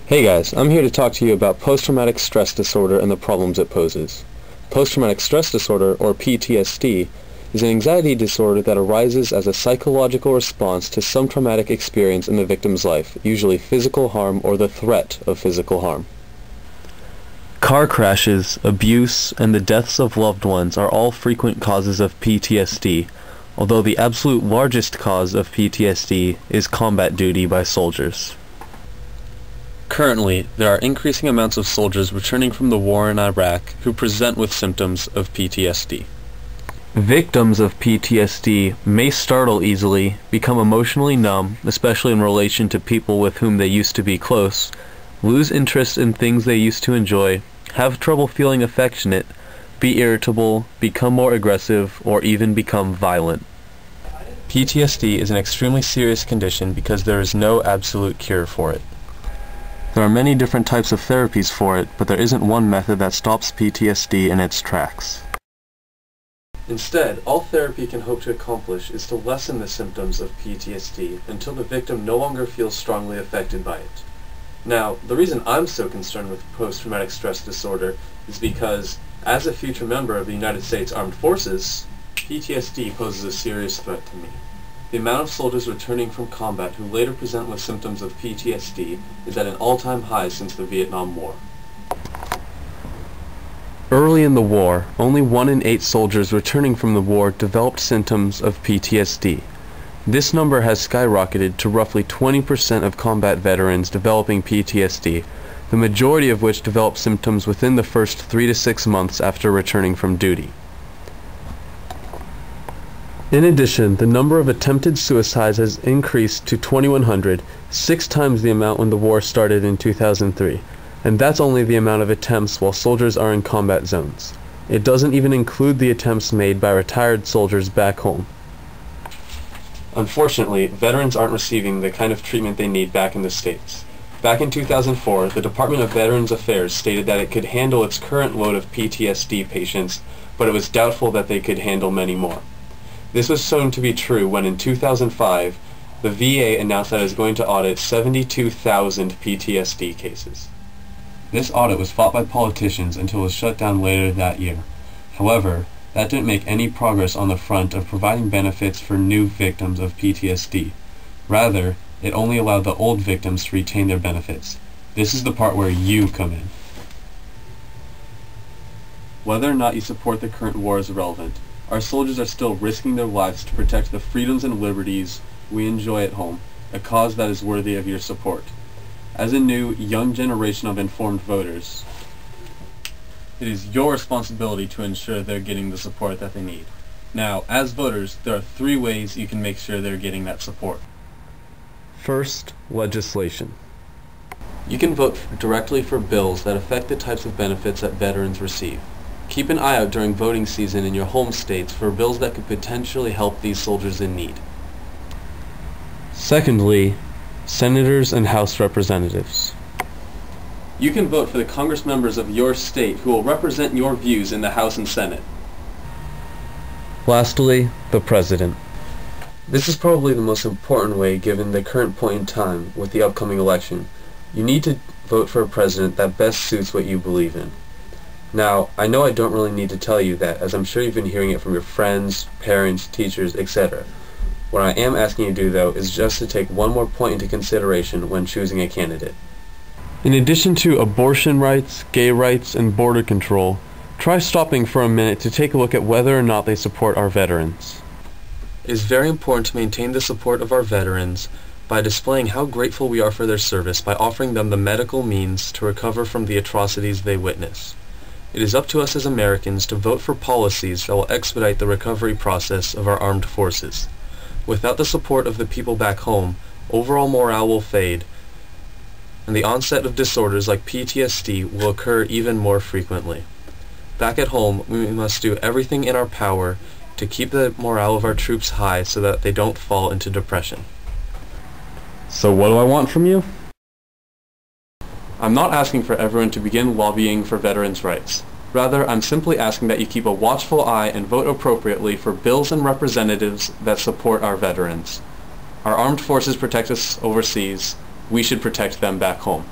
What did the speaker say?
Hey guys, I'm here to talk to you about post-traumatic stress disorder and the problems it poses. Post-traumatic stress disorder, or PTSD, is an anxiety disorder that arises as a psychological response to some traumatic experience in the victim's life, usually physical harm or the threat of physical harm. Car crashes, abuse, and the deaths of loved ones are all frequent causes of PTSD, although the absolute largest cause of PTSD is combat duty by soldiers. Currently, there are increasing amounts of soldiers returning from the war in Iraq who present with symptoms of PTSD. Victims of PTSD may startle easily, become emotionally numb, especially in relation to people with whom they used to be close, lose interest in things they used to enjoy, have trouble feeling affectionate, be irritable, become more aggressive, or even become violent. PTSD is an extremely serious condition because there is no absolute cure for it. There are many different types of therapies for it, but there isn't one method that stops PTSD in its tracks. Instead, all therapy can hope to accomplish is to lessen the symptoms of PTSD until the victim no longer feels strongly affected by it. Now, the reason I'm so concerned with post-traumatic stress disorder is because, as a future member of the United States Armed Forces, PTSD poses a serious threat to me. The amount of soldiers returning from combat who later present with symptoms of PTSD is at an all-time high since the Vietnam War. Early in the war, only 1 in 8 soldiers returning from the war developed symptoms of PTSD. This number has skyrocketed to roughly 20% of combat veterans developing PTSD, the majority of which develop symptoms within the first 3 to 6 months after returning from duty. In addition, the number of attempted suicides has increased to 2,100, 6 times the amount when the war started in 2003, and that's only the amount of attempts while soldiers are in combat zones. It doesn't even include the attempts made by retired soldiers back home. Unfortunately, veterans aren't receiving the kind of treatment they need back in the States. Back in 2004, the Department of Veterans Affairs stated that it could handle its current load of PTSD patients, but it was doubtful that they could handle many more. This was shown to be true when in 2005, the VA announced that it was going to audit 72,000 PTSD cases. This audit was fought by politicians until it was shut down later that year. However, that didn't make any progress on the front of providing benefits for new victims of PTSD. Rather, it only allowed the old victims to retain their benefits. This is the part where you come in. Whether or not you support the current war is irrelevant. Our soldiers are still risking their lives to protect the freedoms and liberties we enjoy at home, a cause that is worthy of your support. As a new, young generation of informed voters, it is your responsibility to ensure they're getting the support that they need. Now, as voters, there are 3 ways you can make sure they're getting that support. First, legislation. You can vote directly for bills that affect the types of benefits that veterans receive. Keep an eye out during voting season in your home states for bills that could potentially help these soldiers in need. Secondly, senators and House representatives. You can vote for the Congress members of your state who will represent your views in the House and Senate. Lastly, the President. This is probably the most important way given the current point in time with the upcoming election. You need to vote for a president that best suits what you believe in. Now, I know I don't really need to tell you that, as I'm sure you've been hearing it from your friends, parents, teachers, etc. What I am asking you to do, though, is just to take one more point into consideration when choosing a candidate. In addition to abortion rights, gay rights, and border control, try stopping for a minute to take a look at whether or not they support our veterans. It is very important to maintain the support of our veterans by displaying how grateful we are for their service by offering them the medical means to recover from the atrocities they witness. It is up to us as Americans to vote for policies that will expedite the recovery process of our armed forces. Without the support of the people back home, overall morale will fade, and the onset of disorders like PTSD will occur even more frequently. Back at home, we must do everything in our power to keep the morale of our troops high so that they don't fall into depression. So what do I want from you? I'm not asking for everyone to begin lobbying for veterans' rights. Rather, I'm simply asking that you keep a watchful eye and vote appropriately for bills and representatives that support our veterans. Our armed forces protect us overseas. We should protect them back home.